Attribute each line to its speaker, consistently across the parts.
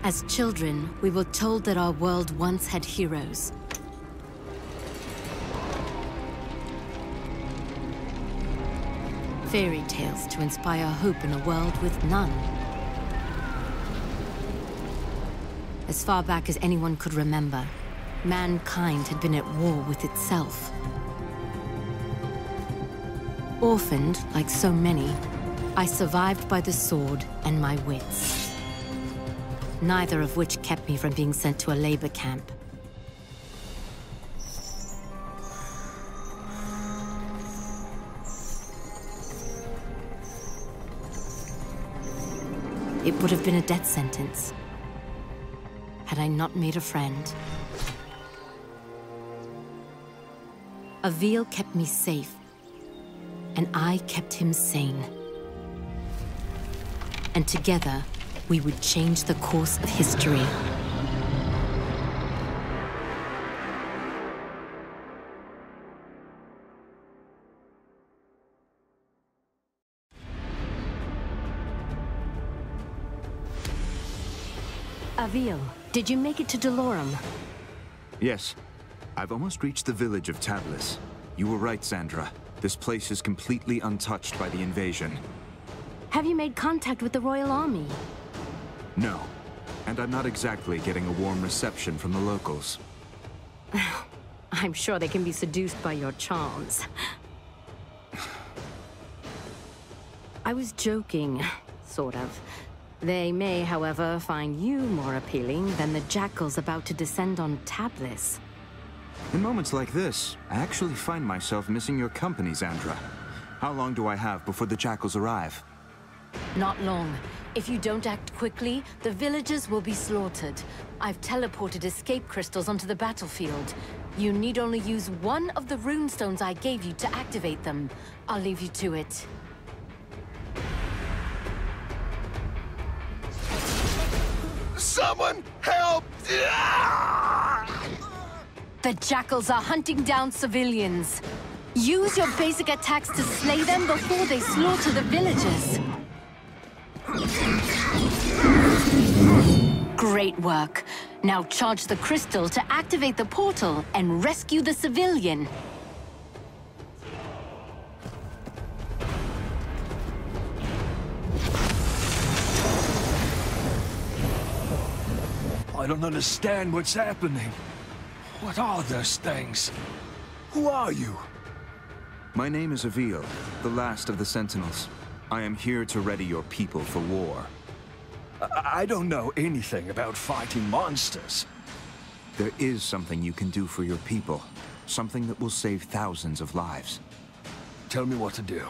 Speaker 1: As children, we were told that our world once had heroes. Fairy tales to inspire hope in a world with none. As far back as anyone could remember, mankind had been at war with itself. Orphaned, like so many, I survived by the sword and my wits. Neither of which kept me from being sent to a labor camp. It would have been a death sentence, had I not made a friend. Avil kept me safe, and I kept him sane. And together, we would change the course of history. Avil, did you make it to Delorum?
Speaker 2: Yes. I've almost reached the village of Tablis. You were right, Sandra. This place is completely untouched by the invasion.
Speaker 1: Have you made contact with the Royal Army?
Speaker 2: No. And I'm not exactly getting a warm reception from the locals.
Speaker 1: I'm sure they can be seduced by your charms. I was joking, sort of. They may, however, find you more appealing than the jackals about to descend on Tablis.
Speaker 2: In moments like this, I actually find myself missing your company, Sandra. How long do I have before the jackals arrive?
Speaker 1: Not long. If you don't act quickly, the villagers will be slaughtered. I've teleported escape crystals onto the battlefield. You need only use one of the runestones I gave you to activate them. I'll leave you to it.
Speaker 3: Someone help!
Speaker 1: The jackals are hunting down civilians. Use your basic attacks to slay them before they slaughter the villagers. Great work. Now charge the crystal to activate the portal and rescue the civilian.
Speaker 3: I don't understand what's happening. What are those things? Who are you?
Speaker 2: My name is Avil, the last of the Sentinels. I am here to ready your people for war.
Speaker 3: I don't know anything about fighting monsters.
Speaker 2: There is something you can do for your people. Something that will save thousands of lives.
Speaker 3: Tell me what to do,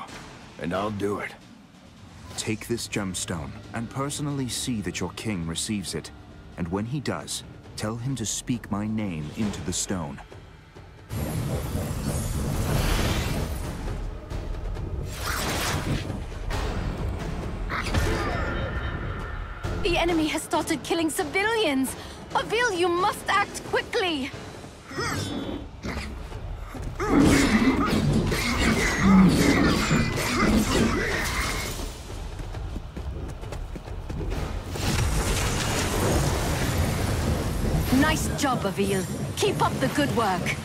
Speaker 3: and I'll do it.
Speaker 2: Take this gemstone, and personally see that your king receives it. And when he does, tell him to speak my name into the stone.
Speaker 1: The enemy has started killing civilians! Avil, you must act quickly! Nice job, Avil. Keep up the good work.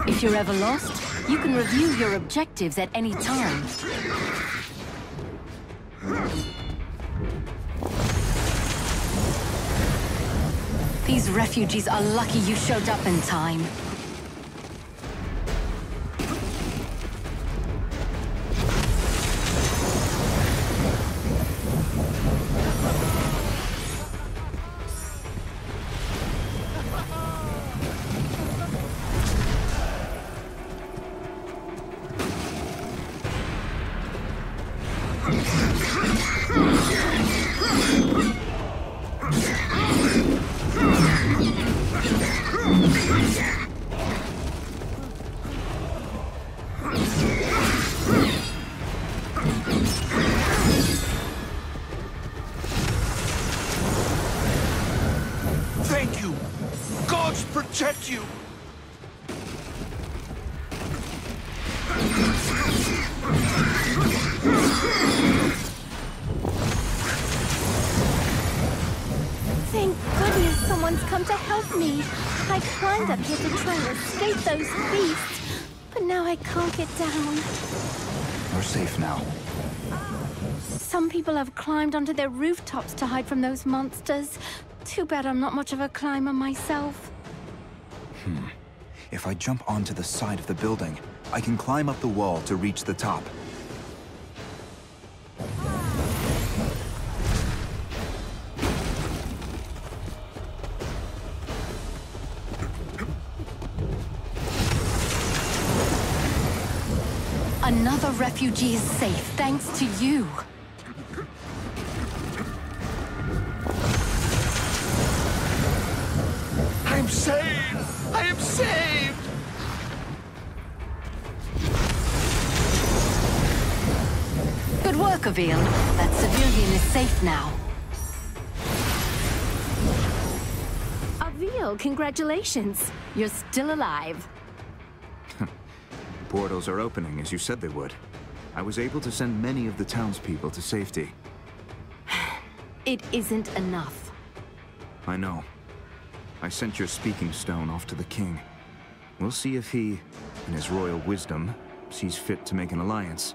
Speaker 1: If you're ever lost, you can review your objectives at any time. These refugees are lucky you showed up in time.
Speaker 3: Thank you! Gods protect you!
Speaker 1: Thank goodness someone's come to help me. I climbed up here to try and escape those beasts, but now I can't get down.
Speaker 2: We're safe now.
Speaker 1: Some people have climbed onto their rooftops to hide from those monsters. Too bad I'm not much of a climber myself.
Speaker 2: If I jump onto the side of the building, I can climb up the wall to reach the top.
Speaker 1: Another refugee is safe, thanks to you.
Speaker 3: I'm saved! I am saved!
Speaker 1: Good work, Avil. That civilian is safe now. Avil, congratulations. You're still alive.
Speaker 2: Portals are opening, as you said they would. I was able to send many of the townspeople to safety.
Speaker 1: It isn't enough.
Speaker 2: I know. I sent your speaking stone off to the king. We'll see if he, in his royal wisdom, sees fit to make an alliance,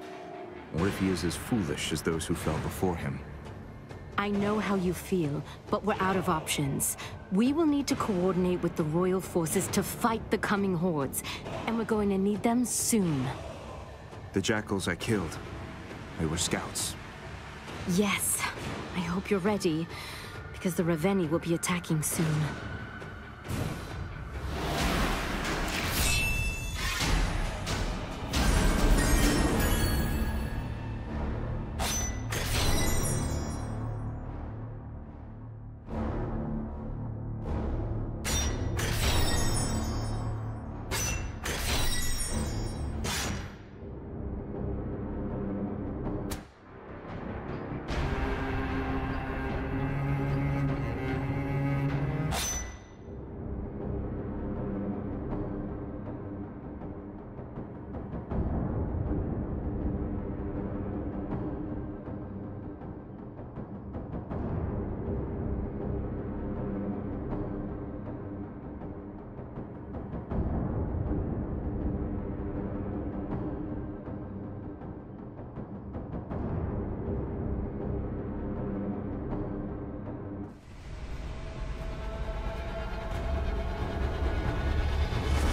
Speaker 2: or if he is as foolish as those who fell before him.
Speaker 1: I know how you feel, but we're out of options. We will need to coordinate with the royal forces to fight the coming hordes, and we're going to need them soon.
Speaker 2: The jackals I killed, they were scouts.
Speaker 1: Yes. I hope you're ready, because the Ravenii will be attacking soon.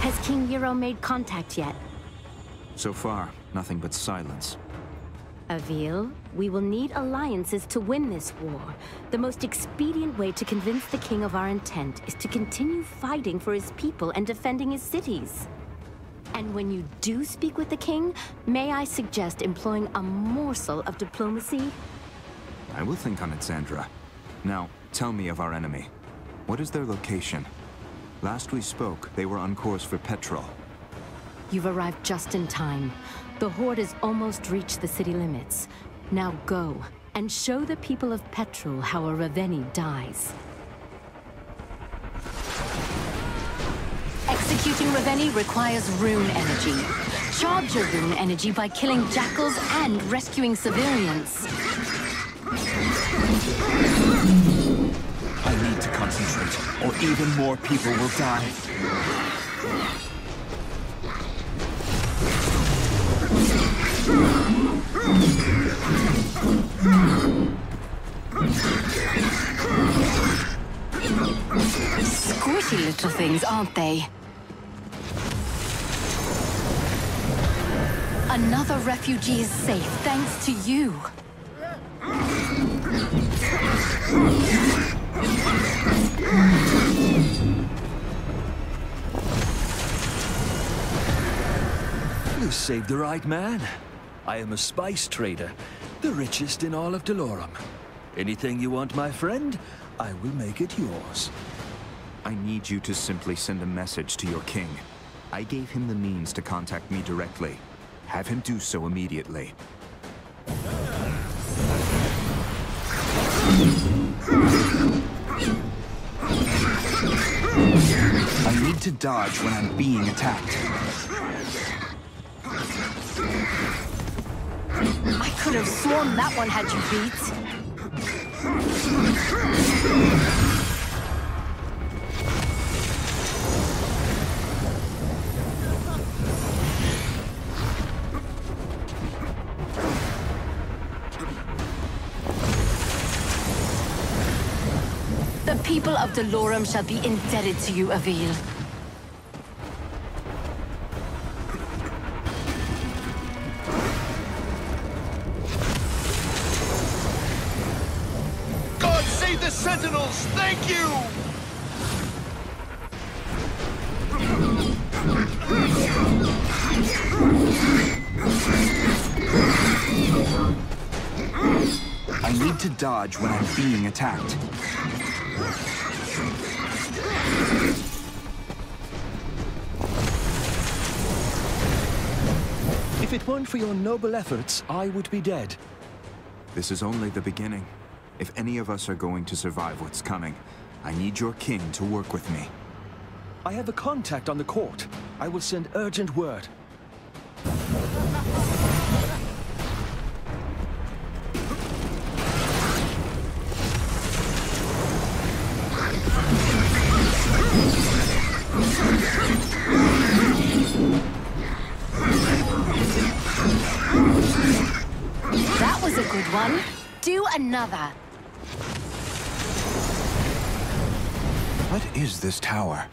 Speaker 1: Has King Nero made contact yet?
Speaker 2: So far, nothing but silence.
Speaker 1: Avil, we will need alliances to win this war. The most expedient way to convince the king of our intent is to continue fighting for his people and defending his cities. And when you do speak with the king, may I suggest employing a morsel of diplomacy?
Speaker 2: I will think on it, Sandra. Now, tell me of our enemy. What is their location? Last we spoke, they were on course for Petrol.
Speaker 1: You've arrived just in time. The Horde has almost reached the city limits. Now go, and show the people of Petrol how a Ravenii dies. Executing Ravenii requires rune energy. Charge your rune energy by killing jackals and rescuing civilians.
Speaker 4: I need to concentrate, or even more people will die.
Speaker 1: Squishy little things, aren't they? Another refugee is safe, thanks to you.
Speaker 3: You saved the right man. I am a spice trader, the richest in all of Delorum. Anything you want, my friend, I will make it yours.
Speaker 2: I need you to simply send a message to your king. I gave him the means to contact me directly. Have him do so immediately. I need to dodge when I'm being attacked.
Speaker 1: could have sworn that one had you beat. The people of Delorum shall be indebted to you, Avil.
Speaker 5: God save the Sentinels! Thank you!
Speaker 4: I need to dodge when I'm being attacked.
Speaker 3: If it weren't for your noble efforts, I would be dead.
Speaker 2: This is only the beginning. If any of us are going to survive what's coming, I need your king to work with me.
Speaker 3: I have a contact on the court. I will send urgent word.
Speaker 1: That was a good one. Do another.
Speaker 2: What is this tower?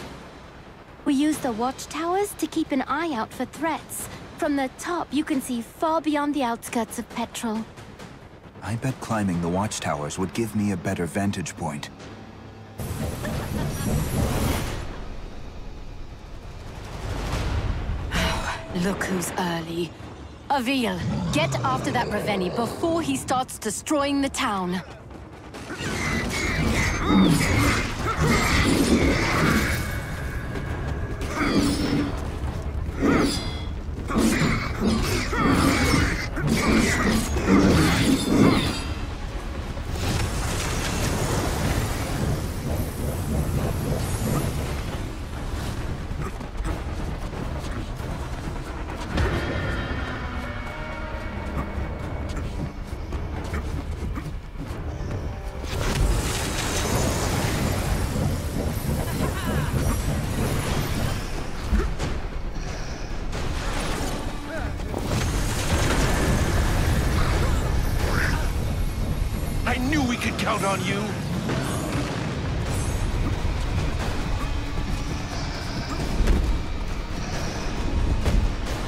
Speaker 6: We use the watchtowers to keep an eye out for threats. From the top, you can see far beyond the outskirts of Petrol.
Speaker 4: I bet climbing the watchtowers would give me a better vantage point.
Speaker 1: Look who's early. Avil, get after that Ravenii before he starts destroying the town.
Speaker 5: I knew we could count on you!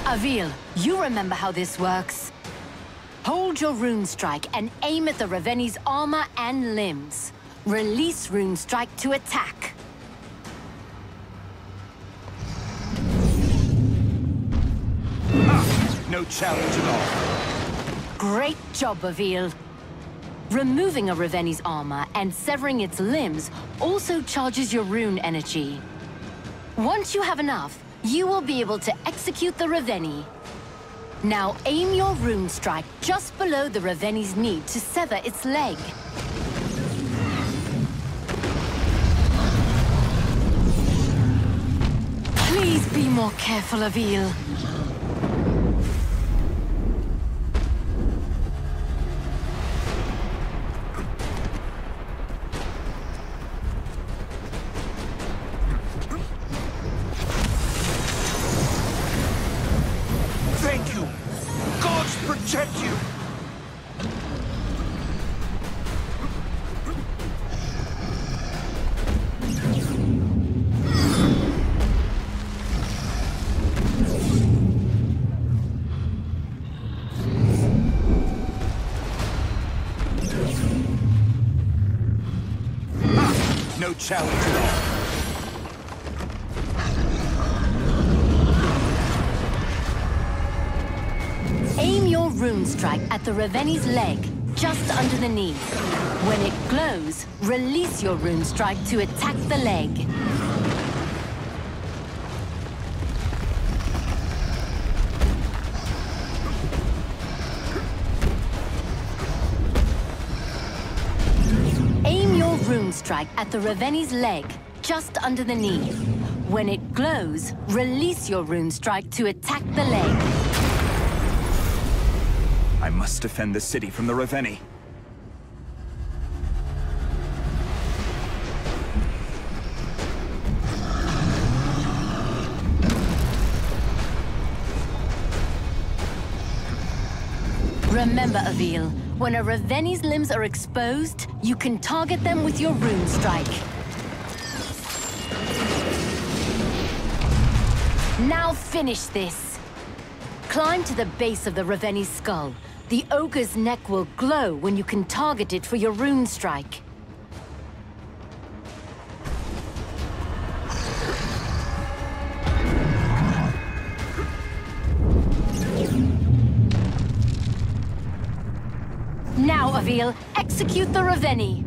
Speaker 1: Avil, you remember how this works. Hold your rune strike and aim at the Raveni's armor and limbs. Release rune strike to attack.
Speaker 5: No challenge at all.
Speaker 1: Great job, Avil. Removing a Raveni's armor and severing its limbs also charges your rune energy. Once you have enough, you will be able to execute the Ravenii. Now aim your rune strike just below the Raveni's knee to sever its leg. Please be more careful, Avil.
Speaker 5: Thank you! Gods protect you! No challenge at all.
Speaker 1: Aim your rune strike at the Raveni's leg, just under the knee. When it glows, release your rune strike to attack the leg. Aim your rune strike at the Raveni's leg, just under the knee. When it glows, release your rune strike to attack the leg.
Speaker 4: I must defend the city from the Ravenii.
Speaker 1: Remember, Avil, when a Raveni's limbs are exposed, you can target them with your rune strike. Now finish this. Climb to the base of the Raveni's skull. The ogre's neck will glow when you can target it for your rune strike. Now, Avil, execute the Ravenii.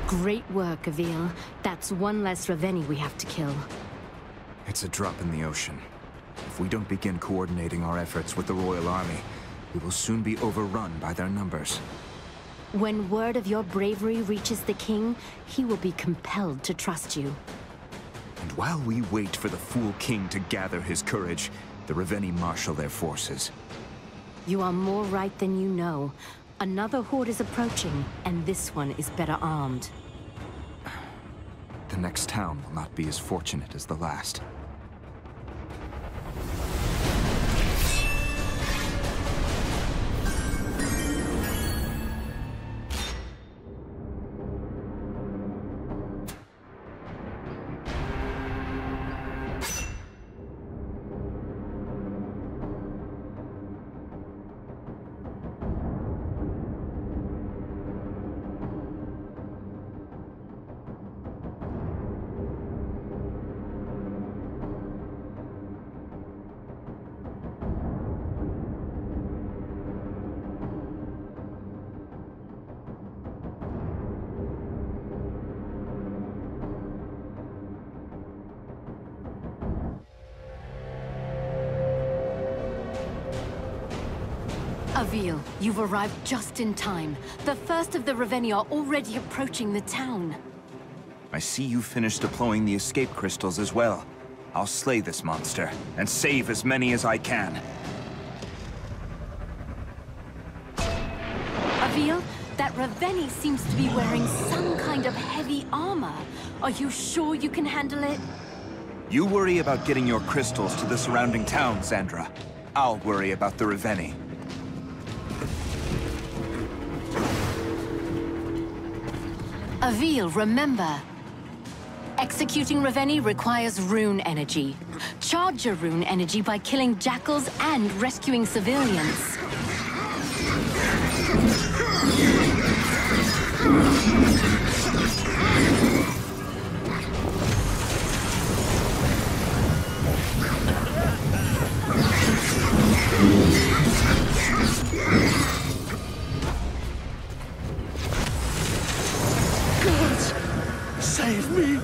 Speaker 1: Great work, Avil. That's one less Ravenii we have to kill.
Speaker 2: It's a drop in the ocean. If we don't begin coordinating our efforts with the Royal Army, we will soon be overrun by their numbers.
Speaker 1: When word of your bravery reaches the king, he will be compelled to trust you.
Speaker 2: And while we wait for the fool king to gather his courage, the Ravenii marshal their forces.
Speaker 1: You are more right than you know. Another horde is approaching, and this one is better armed.
Speaker 2: The next town will not be as fortunate as the last.
Speaker 1: Avil, you've arrived just in time. The first of the Ravenii are already approaching the town.
Speaker 4: I see you finished deploying the escape crystals as well. I'll slay this monster, and save as many as I can.
Speaker 1: Avil, that Ravenii seems to be wearing some kind of heavy armor. Are you sure you can handle it?
Speaker 4: You worry about getting your crystals to the surrounding towns, Sandra. I'll worry about the Ravenii.
Speaker 1: Avil, remember. Executing Ravenii requires rune energy. Charge your rune energy by killing jackals and rescuing civilians.
Speaker 5: Save me!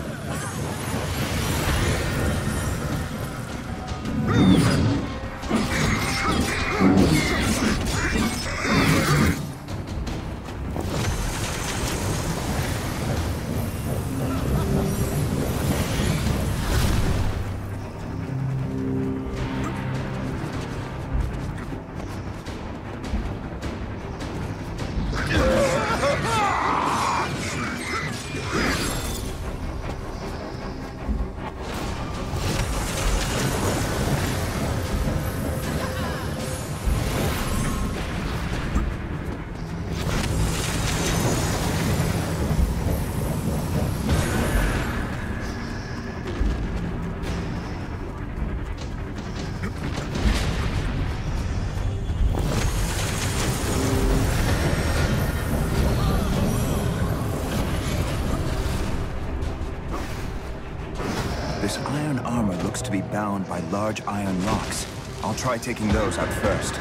Speaker 4: This iron armor looks to be bound by large iron locks. I'll try taking those out first.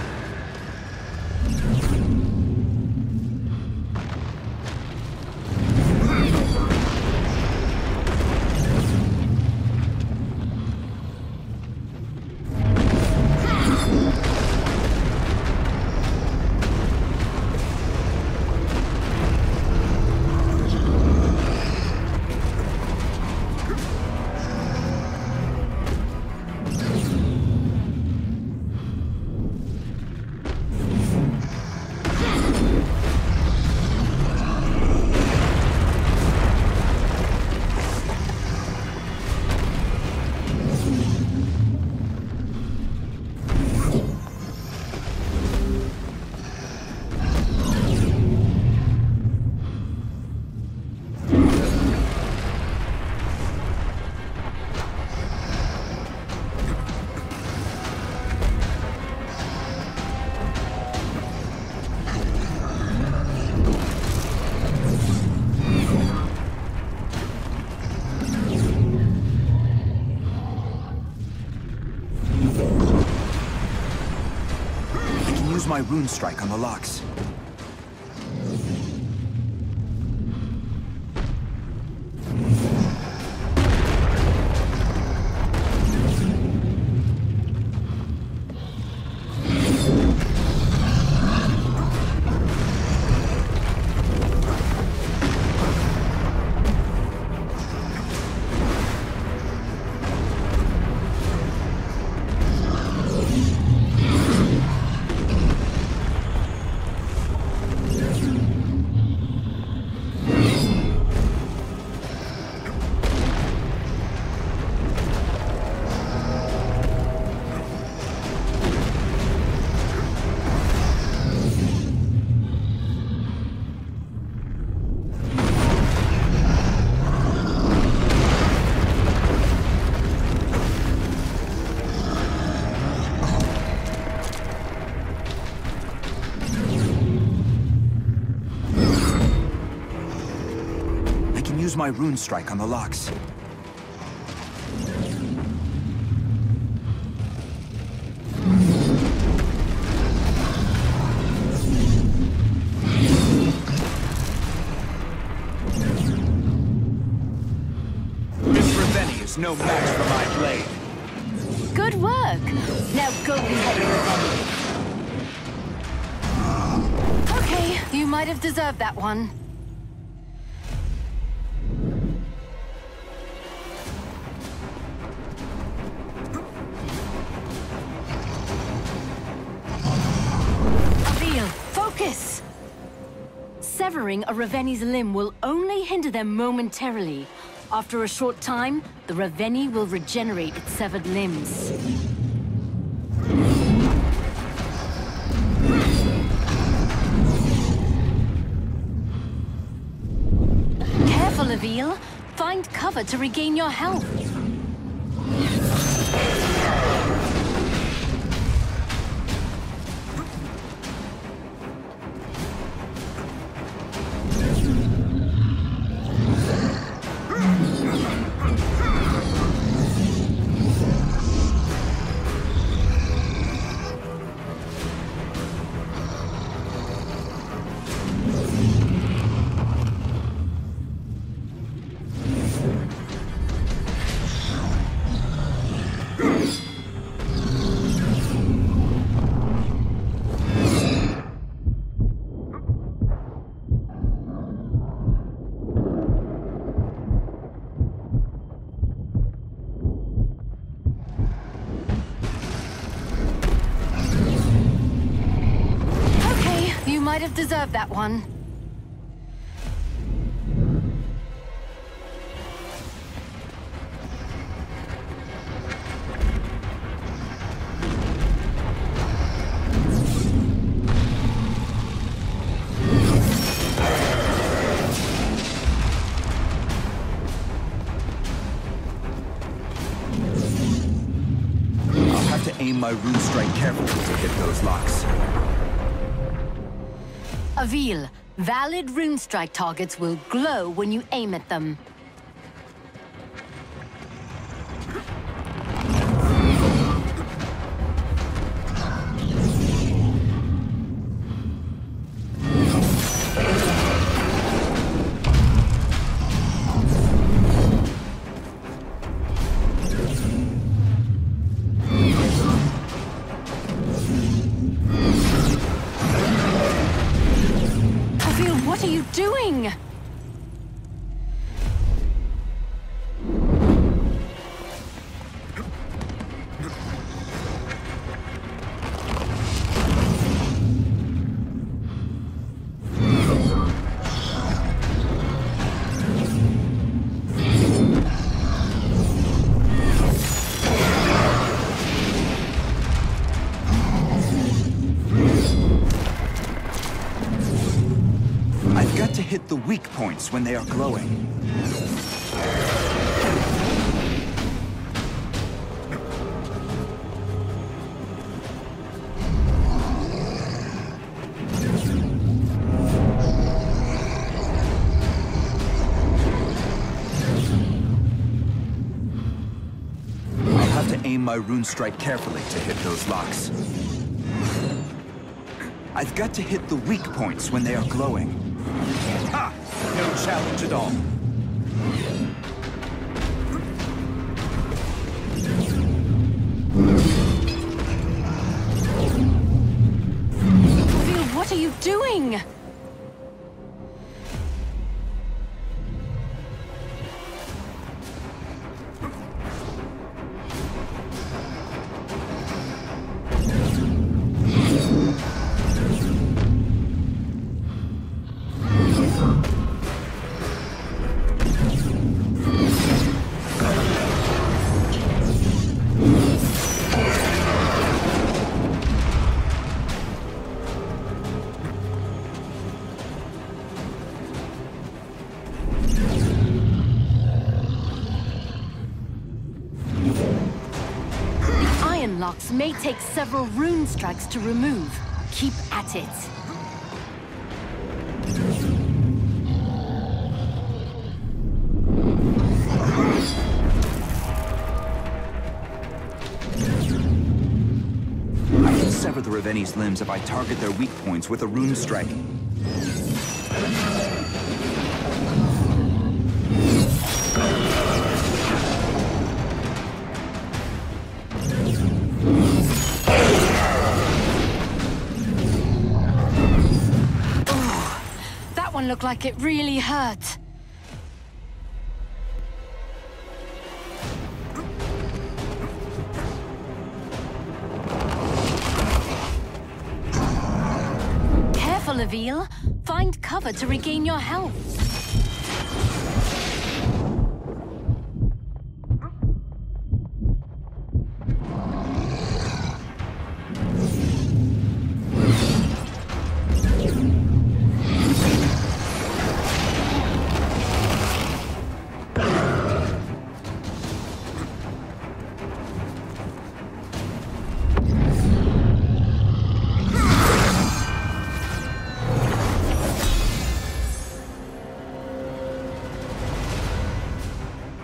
Speaker 4: my rune strike on the locks. Use my rune strike on the locks.
Speaker 5: This Ravenii is no match for my blade.
Speaker 1: Good work! Now go behead Ravenii. Okay, you might have deserved that one. Avil, focus! Severing a Raveni's limb will only hinder them momentarily. After a short time, the Ravenii will regenerate its severed limbs. Careful, Avil. Find cover to regain your health. Might have deserved that one.
Speaker 4: I'll have to aim my rune strike carefully to hit those locks.
Speaker 1: Avil, valid rune strike targets will glow when you aim at them. What are you doing?
Speaker 4: Hit the weak points when they are glowing. I'll have to aim my rune strike carefully to hit those locks. I've got to hit the weak points when they are glowing.
Speaker 5: Ha! No challenge at all.
Speaker 1: Avil, what are you doing? Locks may take several rune strikes to remove. Keep at it.
Speaker 4: I can sever the Raveni's limbs if I target their weak points with a rune strike.
Speaker 1: Looked like it really hurt. Careful, Avil. Find cover to regain your health.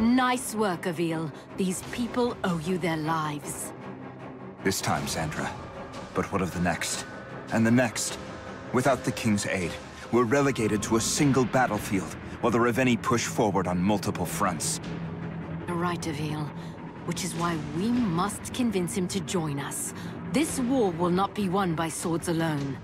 Speaker 1: Nice work, Avil. These people owe you their lives.
Speaker 4: This time, Sandra. But what of the next? And the next? Without the King's aid, we're relegated to a single battlefield, while the Ravenii push forward on multiple fronts.
Speaker 1: You're right, Avil. Which is why we must convince him to join us. This war will not be won by swords alone.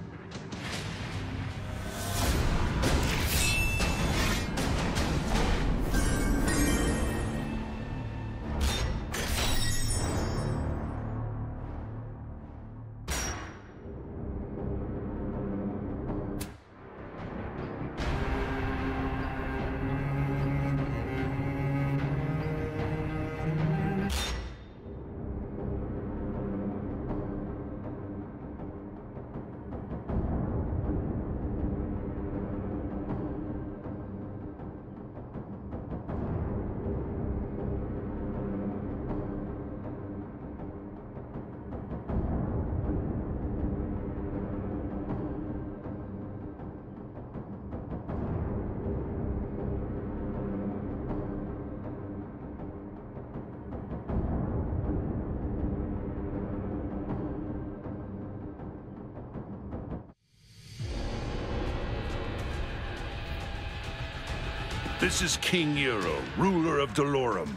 Speaker 7: This is King Nero, ruler of Dolorum.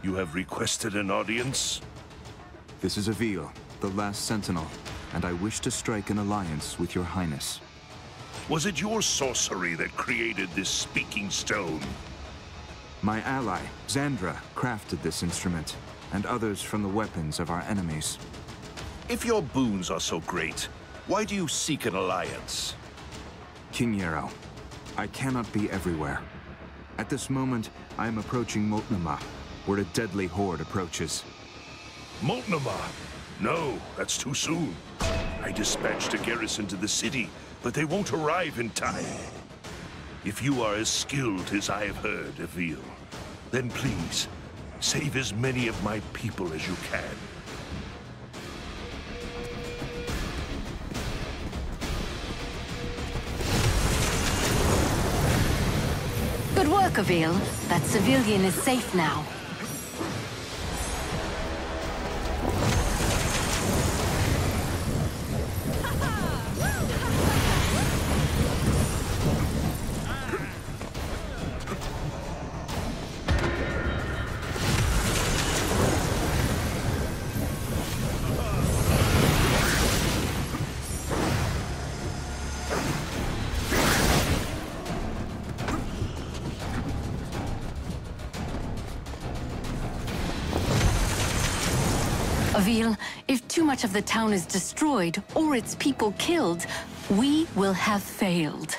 Speaker 7: You have requested an audience?
Speaker 2: This is Avil, the last sentinel, and I wish to strike an alliance with your highness.
Speaker 7: Was it your sorcery that created this speaking stone?
Speaker 2: My ally, Xandra, crafted this instrument, and others from the weapons of our enemies.
Speaker 7: If your boons are so great, why do you seek an alliance?
Speaker 2: King Nero, I cannot be everywhere. At this moment, I am approaching Moltnama, where a deadly horde approaches.
Speaker 7: Moltnama? No, that's too soon. I dispatched a garrison to the city, but they won't arrive in time. If you are as skilled as I have heard, Avil, then please, save as many of my people as you can.
Speaker 1: Good work, Avil. That civilian is safe now. Avil, if too much of the town is destroyed or its people killed, we will have failed.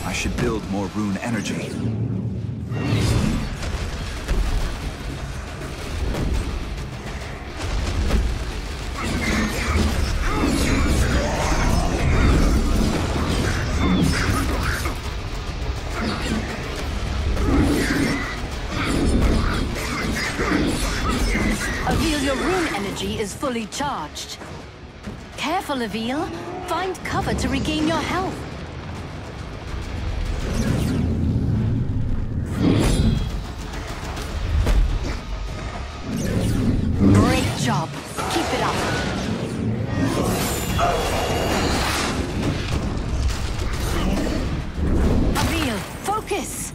Speaker 4: I should build more rune energy.
Speaker 1: Avil, your rune energy is fully charged. Careful, Avil. Find cover to regain your health. Great job. Keep it up. Avil, focus!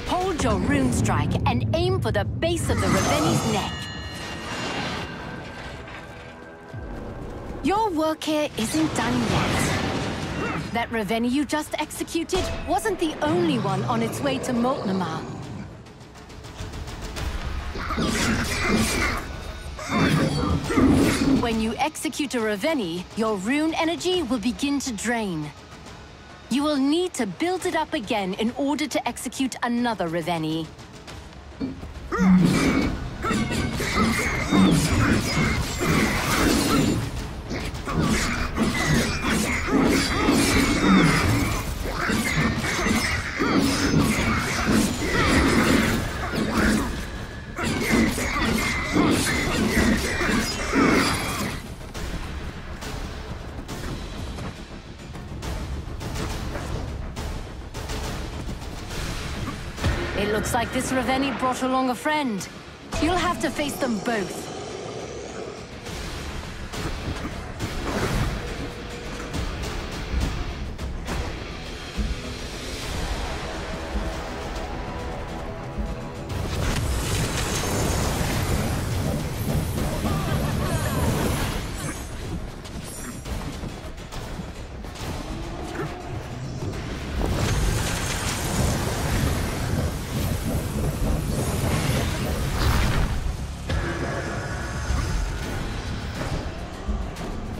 Speaker 1: Hold your rune strike and aim for the base of the Raveni's neck. Your work here isn't done yet. That Ravenii you just executed wasn't the only one on its way to Moltnamar. When you execute a Ravenii, your rune energy will begin to drain. You will need to build it up again in order to execute another Ravenii. It looks like this Ravenii brought along a friend. You'll have to face them both.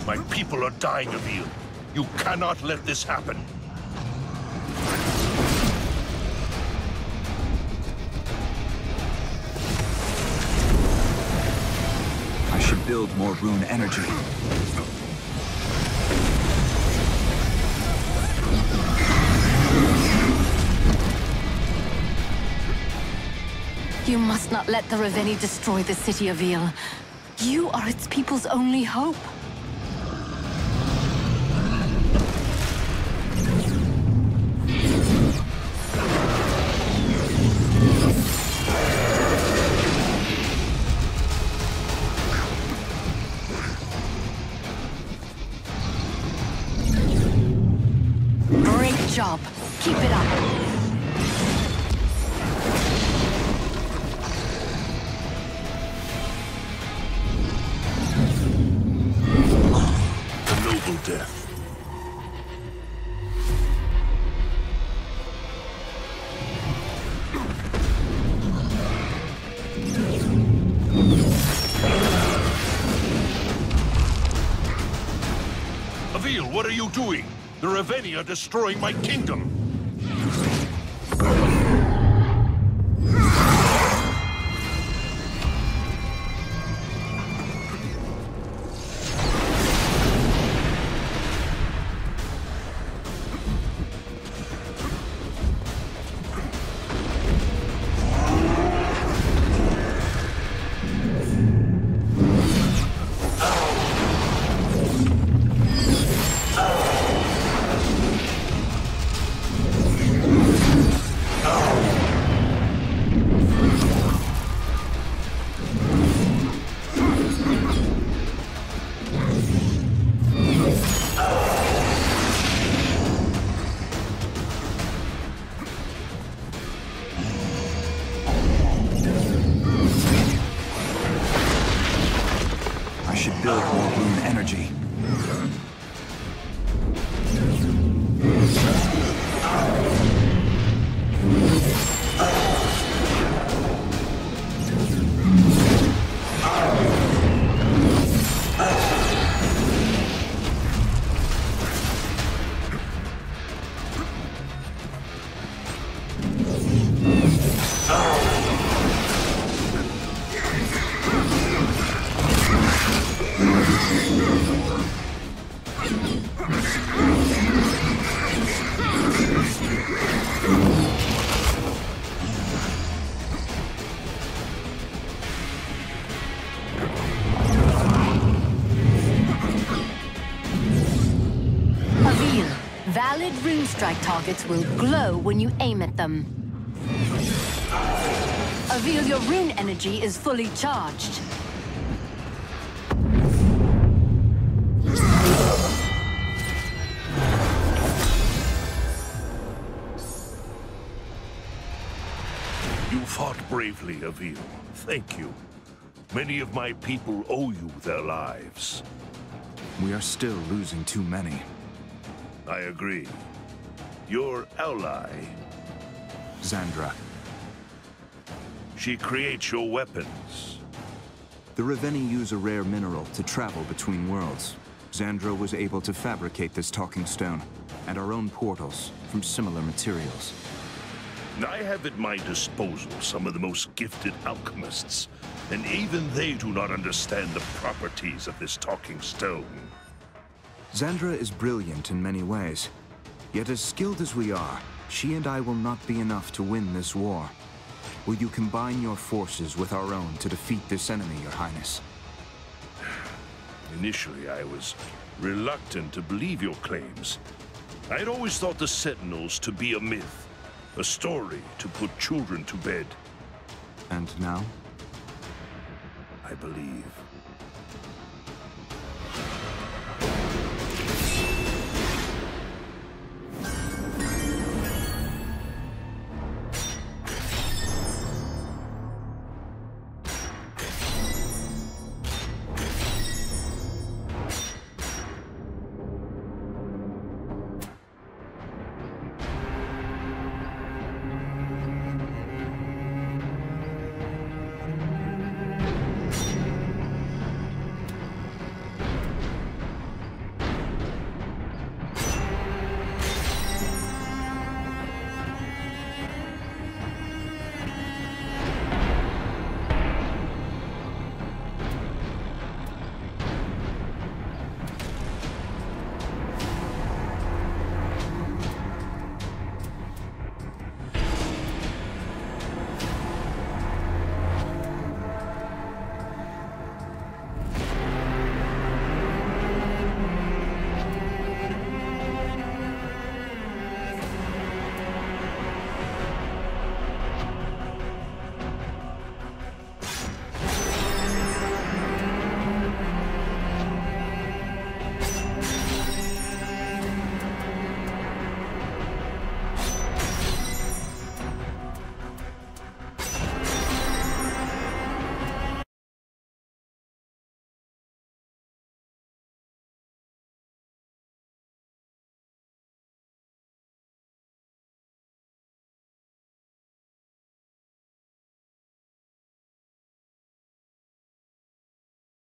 Speaker 7: My people are dying of you. You cannot let this happen.
Speaker 4: I should build more rune energy.
Speaker 1: You must not let the Ravenii destroy the city of Avil. You are its people's only hope. Great job. Keep it up.
Speaker 7: A noble death. Avil, what are you doing? The Ravenii are destroying my kingdom.
Speaker 4: build more rune energy.
Speaker 1: Avil, valid rune strike targets will glow when you aim at them. Avil, your rune energy is fully charged.
Speaker 7: You fought bravely, Avil. Thank you. Many of my people owe you their lives.
Speaker 2: We are still losing too many.
Speaker 7: I agree. Your ally,
Speaker 2: Xandra.
Speaker 7: she creates your weapons.
Speaker 2: The Ravenii use a rare mineral to travel between worlds. Xandra was able to fabricate this talking stone, and our own portals, from similar materials.
Speaker 7: I have at my disposal some of the most gifted alchemists, and even they do not understand the properties of this talking stone.
Speaker 2: Xandra is brilliant in many ways. Yet as skilled as we are, she and I will not be enough to win this war. Will you combine your forces with our own to defeat this enemy, Your Highness?
Speaker 7: Initially, I was reluctant to believe your claims. I had always thought the Sentinels to be a myth, a story to put children to bed.
Speaker 2: And now?
Speaker 7: I believe.